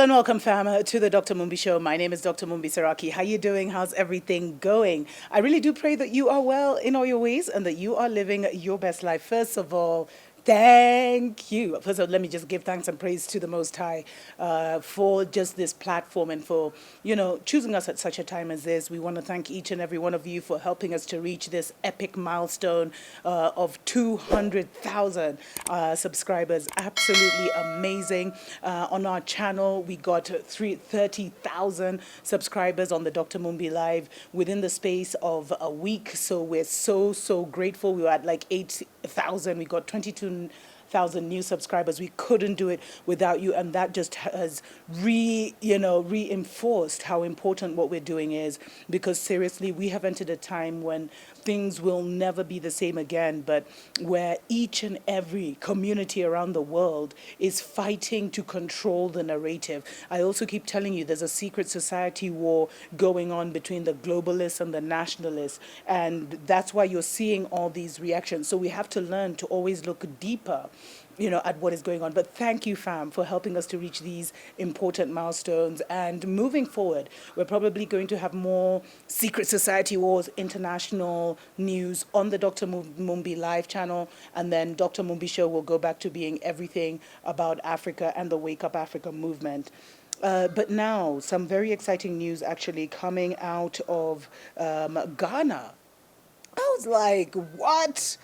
and welcome, fam, to the Dr. Mumbi Show. My name is Dr. Mumbi Saraki. How you doing? How's everything going? I really do pray that you are well in all your ways and that you are living your best life. First of all, thank you. First of all, let me just give thanks and praise to the Most High for just this platform and for, choosing us at such a time as this. We want to thank each and every one of you for helping us to reach this epic milestone of 200,000 subscribers. Absolutely amazing. On our channel, we got 30,000 subscribers on the Dr. Mumbi Live within the space of a week. So we're so grateful. We were at like 8,000. We got 22,000 new subscribers. We couldn't do it without you, and that just has reinforced how important what we're doing is, because seriously, we have entered a time when things will never be the same again, but where each and every community around the world is fighting to control the narrative. I also keep telling you there's a secret society war going on between the globalists and the nationalists, and that's why you're seeing all these reactions. So we have to learn to always look deeper at what is going on. But thank you, fam, for helping us to reach these important milestones. And moving forward, we're probably going to have more secret society wars, international news on the Dr. Mumbi Live channel. And then Dr. Mumbi Show will go back to being everything about Africa and the Wake Up Africa movement. But now, some very exciting news actually coming out of Ghana. I was like, what?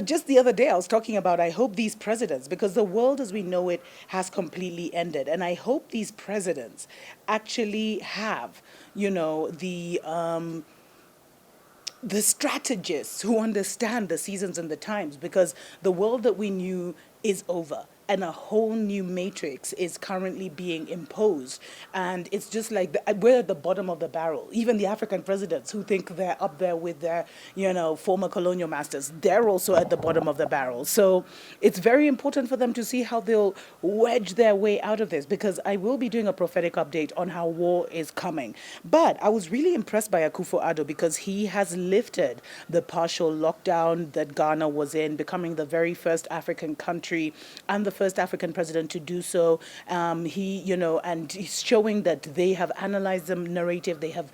Just the other day I was talking about, I hope these presidents, because the world as we know it has completely ended, and I hope these presidents actually have, the strategists who understand the seasons and the times, because the world that we knew is over. And a whole new matrix is currently being imposed. And it's just like we're at the bottom of the barrel. Even the African presidents who think they're up there with their, former colonial masters, they're also at the bottom of the barrel. So it's very important for them to see how they'll wedge their way out of this, because I will be doing a prophetic update on how war is coming. But I was really impressed by Akufo-Addo, because he has lifted the partial lockdown that Ghana was in, becoming the very first African country and the first African president to do so. And he's showing that they have analyzed the narrative. They have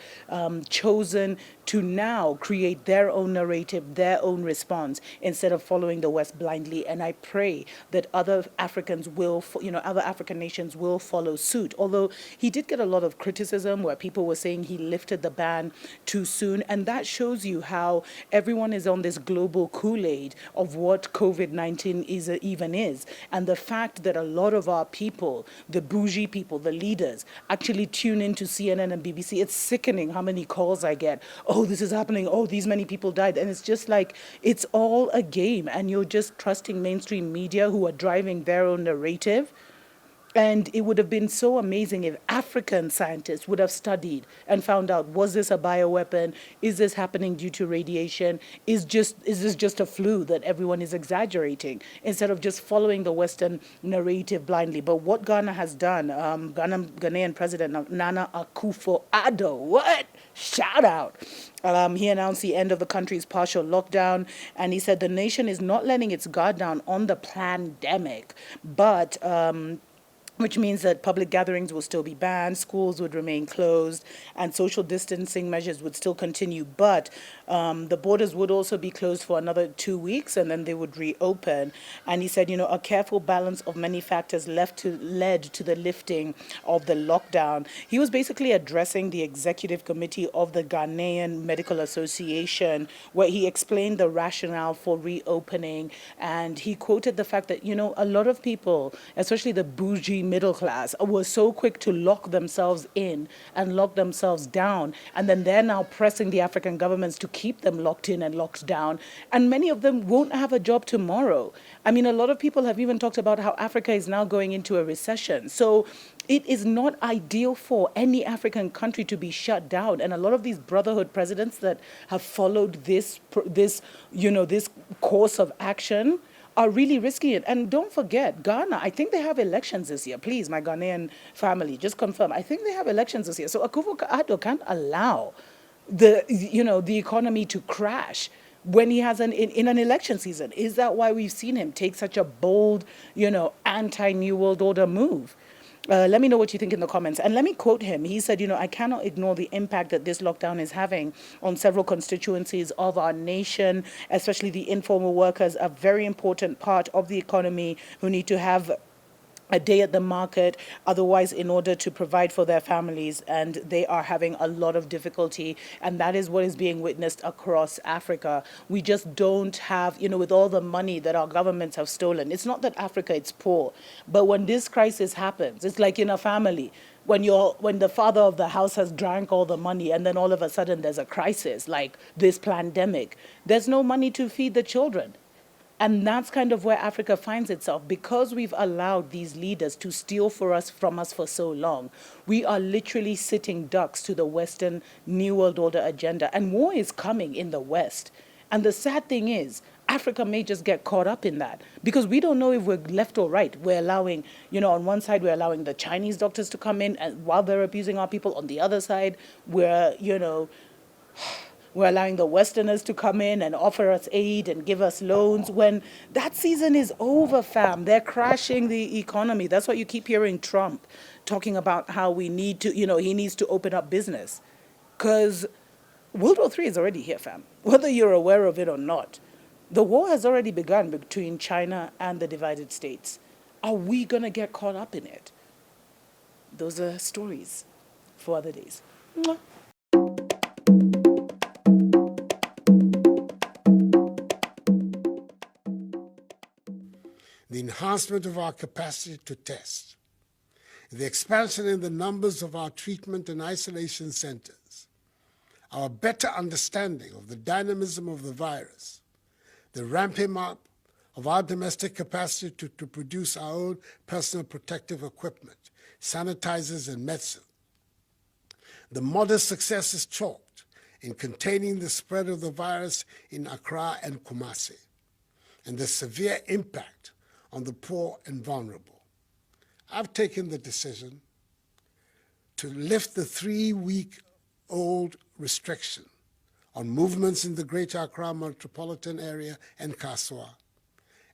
chosen to now create their own narrative, their own response, instead of following the West blindly. And I pray that other Africans will, other African nations will follow suit. Although he did get a lot of criticism where people were saying he lifted the ban too soon. And that shows you how everyone is on this global Kool-Aid of what COVID-19 even is. And the fact that a lot of our people, the bougie people, the leaders, actually tune into CNN and BBC, it's sickening how many calls I get. Oh, this is happening. Oh, these many people died. And it's just like, it's all a game. And you're just trusting mainstream media who are driving their own narrative. And it would have been so amazing if African scientists would have studied and found out, was this a bioweapon? Is this happening due to radiation? Is this just a flu that everyone is exaggerating, instead of just following the Western narrative blindly? But what Ghana has done, Ghanaian President Nana Akufo-Addo, what? Shout out. He announced the end of the country's partial lockdown, and he said the nation is not letting its guard down on the pandemic, but which means that public gatherings will still be banned, schools would remain closed, and social distancing measures would still continue. But the borders would also be closed for another 2 weeks, and then they would reopen. And he said, a careful balance of many factors led to the lifting of the lockdown. He was basically addressing the executive committee of the Ghanaian Medical Association, where he explained the rationale for reopening. And he quoted the fact that, a lot of people, especially the bougie middle class, were so quick to lock themselves in and lock themselves down, and then they're now pressing the African governments to keep them locked in and locked down, and many of them won't have a job tomorrow. I mean, a lot of people have even talked about how Africa is now going into a recession. So it is not ideal for any African country to be shut down, and a lot of these brotherhood presidents that have followed this course of action are really risking it. And don't forget, Ghana, I think they have elections this year. Please, my Ghanaian family, just confirm. I think they have elections this year. So Akufo-Addo can't allow the economy to crash when he has in an election season. Is that why we've seen him take such a bold, anti-New World Order move? Let me know what you think in the comments. And let me quote him. He said, I cannot ignore the impact that this lockdown is having on several constituencies of our nation, especially the informal workers, a very important part of the economy who need to have a day at the market otherwise in order to provide for their families, and they are having a lot of difficulty, and that is what is being witnessed across Africa. We just don't have, with all the money that our governments have stolen, it's not that Africa is poor, but when this crisis happens, it's like in a family when the father of the house has drank all the money and then all of a sudden there's a crisis like this pandemic, there's no money to feed the children. And that's kind of where Africa finds itself because we've allowed these leaders to steal from us for so long. We are literally sitting ducks to the Western New World Order agenda. And war is coming in the West. And the sad thing is, Africa may just get caught up in that because we don't know if we're left or right. We're allowing, on one side, we're allowing the Chinese doctors to come in and while they're abusing our people. On the other side, we're allowing the Westerners to come in and offer us aid and give us loans when that season is over, fam. They're crashing the economy. That's why you keep hearing Trump talking about how we need to, he needs to open up business. Because World War III is already here, fam. Whether you're aware of it or not, the war has already begun between China and the divided states. Are we going to get caught up in it? Those are stories for other days. Mwah. The enhancement of our capacity to test, the expansion in the numbers of our treatment and isolation centers, our better understanding of the dynamism of the virus, the ramping up of our domestic capacity to produce our own personal protective equipment, sanitizers and medicine, the modest successes chalked in containing the spread of the virus in Accra and Kumasi, and the severe impact on the poor and vulnerable. I've taken the decision to lift the 3-week-old restriction on movements in the Greater Accra metropolitan area and Kaswa,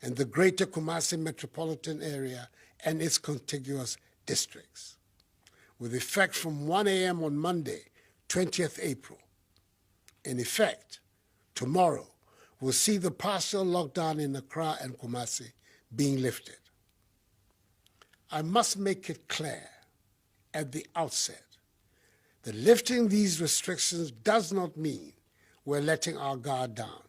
and the Greater Kumasi metropolitan area and its contiguous districts, with effect from 1 a.m. on Monday, 20th April. In effect, tomorrow, we'll see the partial lockdown in Accra and Kumasi being lifted. I must make it clear at the outset that lifting these restrictions does not mean we're letting our guard down.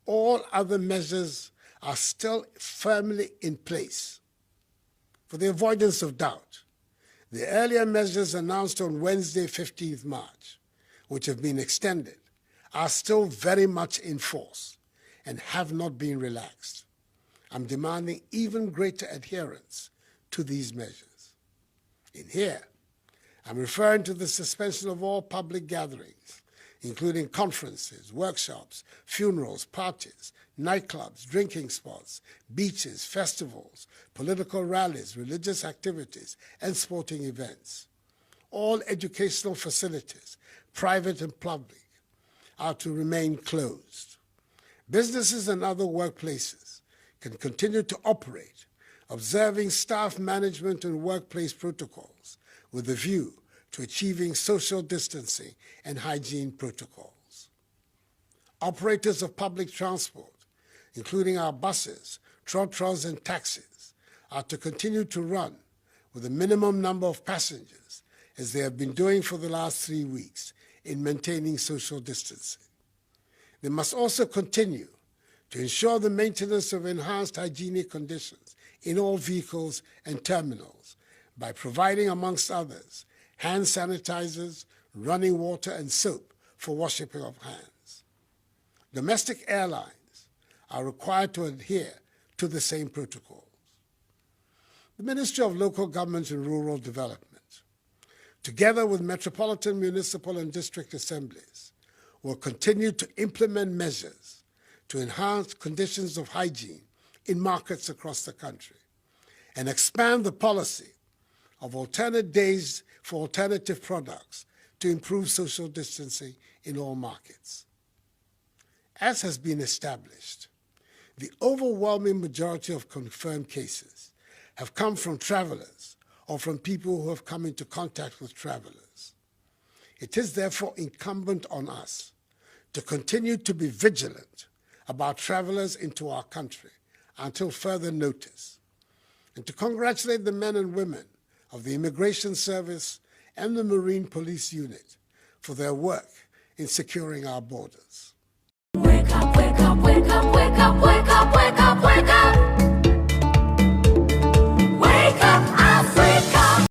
All other measures are still firmly in place. For the avoidance of doubt, the earlier measures announced on Wednesday, 15th March, which have been extended, are still very much in force and have not been relaxed. I'm demanding even greater adherence to these measures. In here, I'm referring to the suspension of all public gatherings, including conferences, workshops, funerals, parties, nightclubs, drinking spots, beaches, festivals, political rallies, religious activities, and sporting events. All educational facilities, private and public, are to remain closed. Businesses and other workplaces can continue to operate, observing staff management and workplace protocols with a view to achieving social distancing and hygiene protocols. Operators of public transport, including our buses, trotros, and taxis, are to continue to run with a minimum number of passengers, as they have been doing for the last 3 weeks in maintaining social distancing. They must also continue to ensure the maintenance of enhanced hygienic conditions in all vehicles and terminals by providing, amongst others, hand sanitizers, running water, and soap for washing of hands. Domestic airlines are required to adhere to the same protocols. The Ministry of Local Government and Rural Development, together with metropolitan, municipal, and district assemblies, will continue to implement measures to enhance conditions of hygiene in markets across the country and expand the policy of alternate days for alternative products to improve social distancing in all markets. As has been established, the overwhelming majority of confirmed cases have come from travelers or from people who have come into contact with travelers. It is therefore incumbent on us to continue to be vigilant about travelers into our country until further notice, and to congratulate the men and women of the Immigration Service and the Marine Police Unit for their work in securing our borders. Wake up, wake up, wake up, wake up, wake up, wake up, wake up.